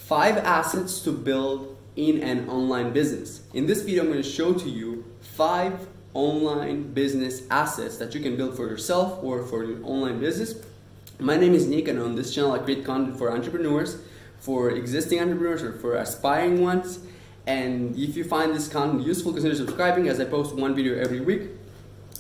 5 assets to build in an online business. In this video, I'm going to show to you 5 online business assets that you can build for yourself or for your online business. My name is Nick, and on this channel I create content for entrepreneurs, for existing entrepreneurs or for aspiring ones. And if you find this content useful, consider subscribing, as I post one video every week.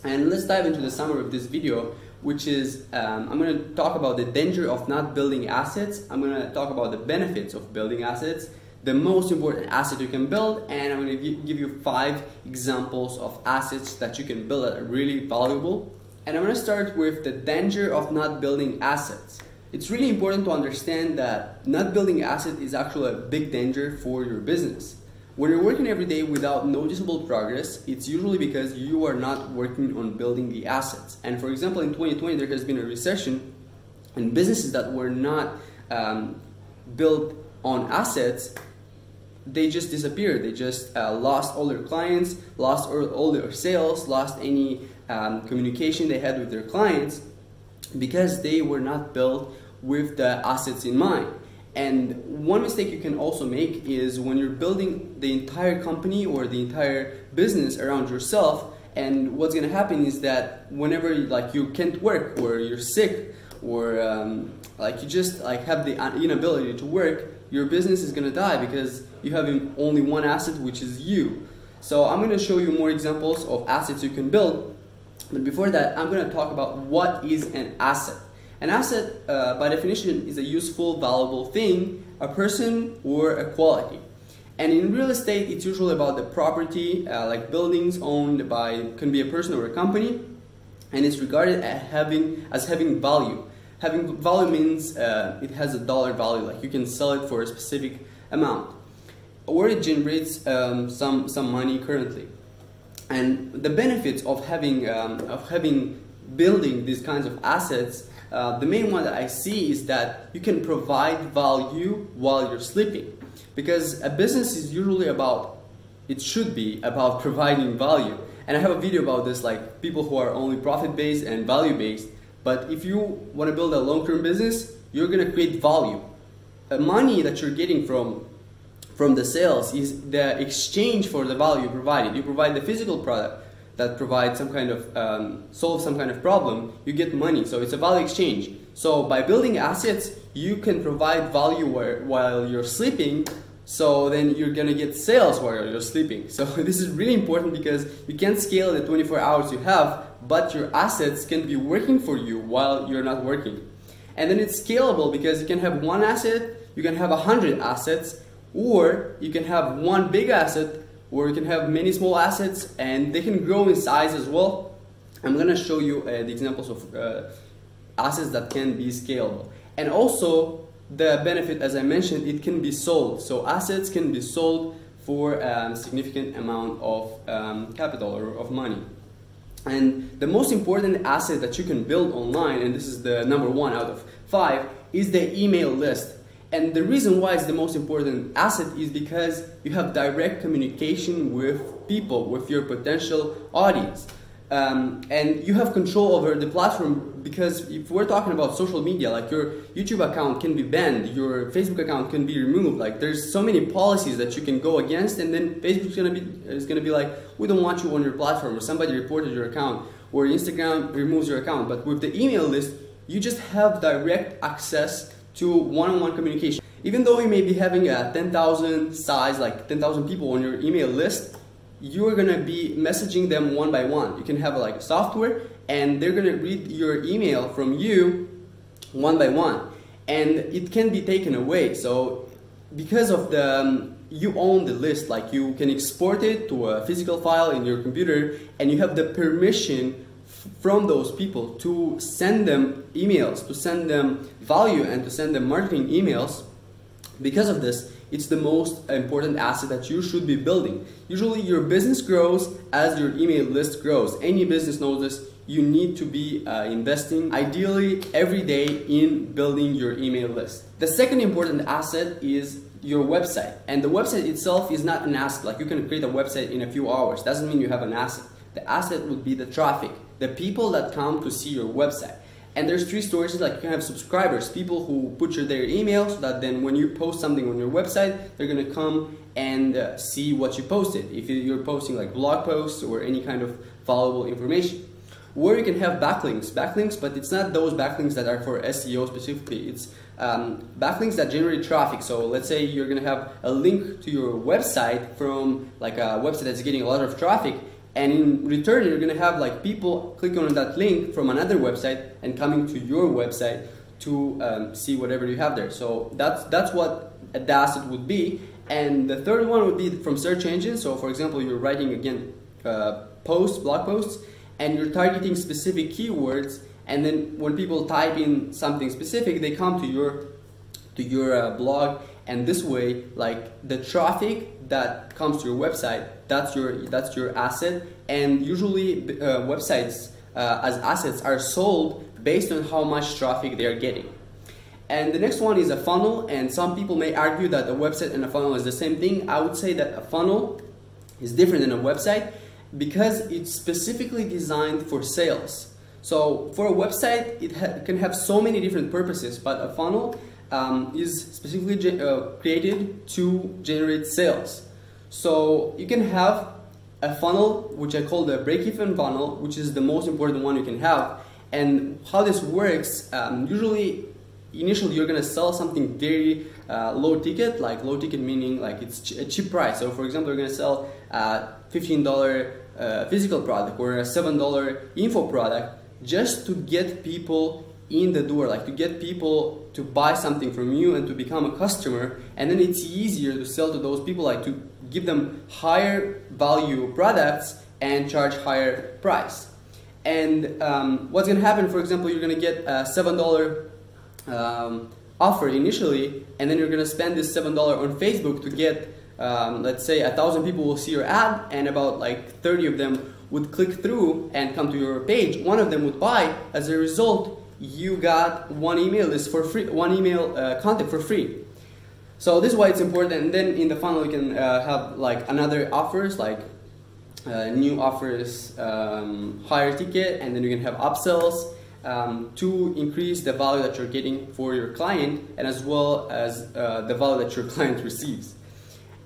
And let's dive into the summary of this video, which is I'm going to talk about the danger of not building assets. I'm going to talk about the benefits of building assets, the most important asset you can build, and I'm going to give you 5 examples of assets that you can build that are really valuable. And I'm going to start with the danger of not building assets. It's really important to understand that not building assets is actually a big danger for your business. When you're working every day without noticeable progress, it's usually because you are not working on building the assets. And for example, in 2020, there has been a recession, and businesses that were not built on assets, they just disappeared. They just lost all their clients, lost all their sales, lost any communication they had with their clients, because they were not built with the assets in mind. And one mistake you can also make is when you're building the entire company or the entire business around yourself, and what's going to happen is that whenever you can't work, or you're sick, or you just have the inability to work, your business is going to die because you have only one asset, which is you. So I'm going to show you more examples of assets you can build, but before that I'm going to talk about what is an asset. An asset, by definition, is a useful, valuable thing, a person, or a quality. And in real estate, it's usually about the property, like buildings owned by, can be a person or a company, and it's regarded as having value. Having value means it has a dollar value, like you can sell it for a specific amount, or it generates some money currently. And the benefits of building these kinds of assets, the main one that I see is that you can provide value while you're sleeping. Because a business is usually it should be about providing value. And I have a video about this, like people who are only profit-based and value-based. But if you want to build a long-term business, you're going to create value. The money that you're getting from the sales is the exchange for the value provided. You provide the physical product that provides some kind of solve some kind of problem, you get money. So it's a value exchange. So by building assets, you can provide value while you're sleeping. So then you're gonna get sales while you're sleeping. So this is really important because you can't scale the 24 hours you have, but your assets can be working for you while you're not working. And then it's scalable because you can have one asset, you can have 100 assets, or you can have one big asset, or you can have many small assets, and they can grow in size as well. I'm going to show you the examples of assets that can be scalable. And also the benefit, as I mentioned, it can be sold. So assets can be sold for a significant amount of capital or of money. And the most important asset that you can build online, and this is the number 1 out of 5, is the email list. And the reason why it's the most important asset is because you have direct communication with people, with your potential audience. And you have control over the platform, because if we're talking about social media, like your YouTube account can be banned, your Facebook account can be removed. Like there's so many policies that you can go against, and then Facebook's gonna be like, we don't want you on your platform, or somebody reported your account, or Instagram removes your account. But with the email list, you just have direct access to one-on-one communication. Even though you may be having a 10,000 size, like 10,000 people on your email list, you're gonna be messaging them one by one. You can have like software, and they're gonna read your email from you one by one, and it can be taken away. So because of you own the list, like you can export it to a physical file in your computer, and you have the permission from those people to send them emails, to send them value, and to send them marketing emails. Because of this, it's the most important asset that you should be building. Usually your business grows as your email list grows. Any business knows this. You need to be investing ideally every day in building your email list. The second important asset is your website. And the website itself is not an asset. Like you can create a website in a few hours. Doesn't mean you have an asset. The asset would be the traffic, the people that come to see your website. And there's three sources, like you can have subscribers, people who put their email so that then when you post something on your website, they're gonna come and see what you posted. If you're posting like blog posts or any kind of valuable information. Or you can have backlinks, but it's not those backlinks that are for SEO specifically. It's backlinks that generate traffic. So let's say you're gonna have a link to your website from like a website that's getting a lot of traffic, and in return you're gonna have like people clicking on that link from another website and coming to your website to see whatever you have there. So that's what a asset would be. And the third one would be from search engines. So for example, you're writing again blog posts, and you're targeting specific keywords, and then when people type in something specific, they come to your blog, and this way, like the traffic that comes to your website, that's your asset. And usually websites as assets are sold based on how much traffic they are getting. And the next one is a funnel, and some people may argue that a website and a funnel is the same thing. I would say that a funnel is different than a website because it's specifically designed for sales. So for a website, it can have so many different purposes, but a funnel is specifically created to generate sales. So you can have a funnel, which I call the break-even funnel, which is the most important one you can have. And how this works, usually initially you're gonna sell something very low ticket, like low ticket meaning like it's a cheap price. So for example, you're gonna sell a $15 physical product or a $7 info product just to get people in the door, like to get people to buy something from you and to become a customer. And then it's easier to sell to those people, like to give them higher value products and charge higher price. And what's gonna happen, for example, you're gonna get a $7 offer initially, and then you're gonna spend this $7 on Facebook to get let's say 1,000 people will see your ad, and about like 30 of them would click through and come to your page. One of them would buy. As a result, you got one email list for free, one email content for free. So this is why it's important. And then in the funnel you can have like another offers, like new offers, higher ticket, and then you can have upsells to increase the value that you're getting for your client, and as well as the value that your client receives.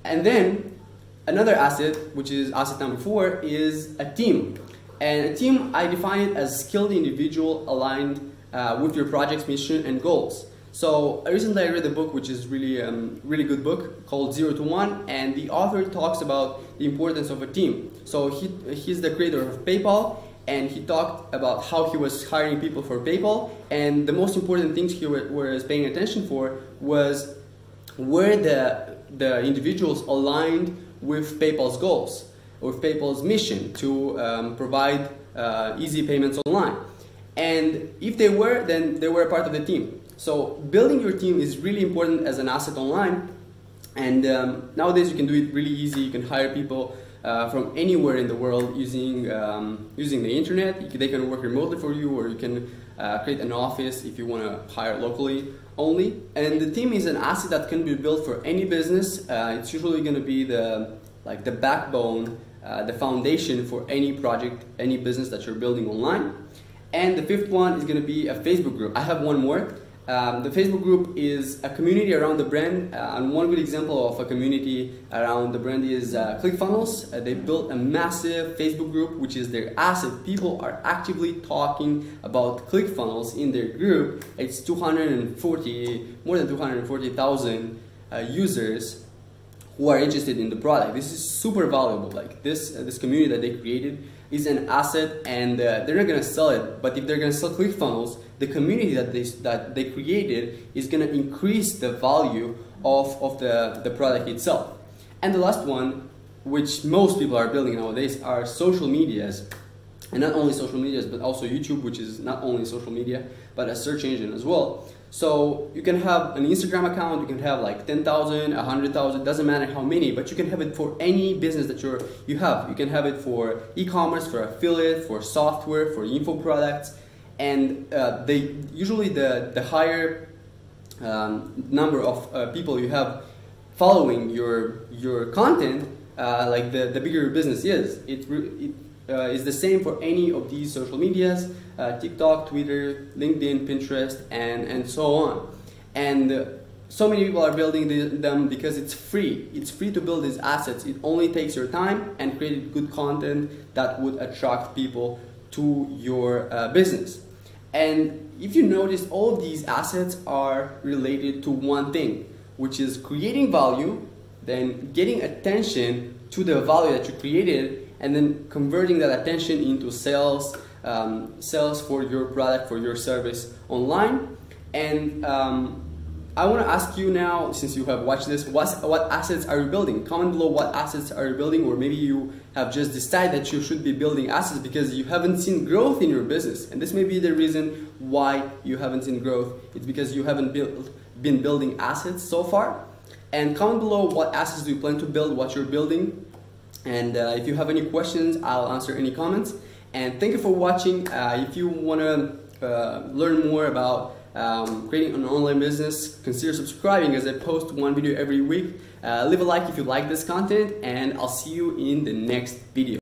And then another asset, which is asset number 4, is a team. And a team, I define it as skilled individual aligned with your project's mission and goals. So recently I read a book, which is really really good book, called 0 to 1, and the author talks about the importance of a team. So he's the creator of PayPal, and he talked about how he was hiring people for PayPal, and the most important things he was paying attention for was where the individuals aligned with PayPal's goals, with PayPal's mission to provide easy payments online. And if they were, then they were a part of the team. So building your team is really important as an asset online. And nowadays you can do it really easy. You can hire people from anywhere in the world using the internet. They can work remotely for you, or you can create an office if you want to hire locally only. And the team is an asset that can be built for any business. It's usually going to be the backbone, the foundation for any project, any business that you're building online. And the 5th one is going to be a Facebook group. I have one more. The Facebook group is a community around the brand, and one good example of a community around the brand is ClickFunnels. They built a massive Facebook group, which is their asset. People are actively talking about ClickFunnels in their group. It's more than 240,000 users who are interested in the product. This is super valuable. Like this community that they created is an asset, and they're not gonna sell it. But if they're gonna sell ClickFunnels, the community that they created is gonna increase the value of the product itself. And the last one, which most people are building nowadays, are social medias. And not only social medias, but also YouTube, which is not only social media, but a search engine as well. So you can have an Instagram account, you can have like 10,000, 100,000, doesn't matter how many, but you can have it for any business that you have. You can have it for e-commerce, for affiliate, for software, for info products. And usually the higher number of people you have following your content, like the bigger your business is. is the same for any of these social medias, TikTok, Twitter, LinkedIn, Pinterest, and so on. And so many people are building them because it's free. It's free to build these assets. It only takes your time and create good content that would attract people to your business. And if you notice, all of these assets are related to one thing, which is creating value, then getting attention to the value that you created, and then converting that attention into sales, sales for your product, for your service online. And I want to ask you now, since you have watched this, what assets are you building? Comment below what assets are you building, or maybe you have just decided that you should be building assets because you haven't seen growth in your business. And this may be the reason why you haven't seen growth. It's because you haven't been building assets so far. And comment below what assets do you plan to build, what you're building. And if you have any questions, I'll answer any comments. And thank you for watching. If you want to learn more about creating an online business, consider subscribing as I post one video every week. Leave a like if you like this content, and I'll see you in the next video.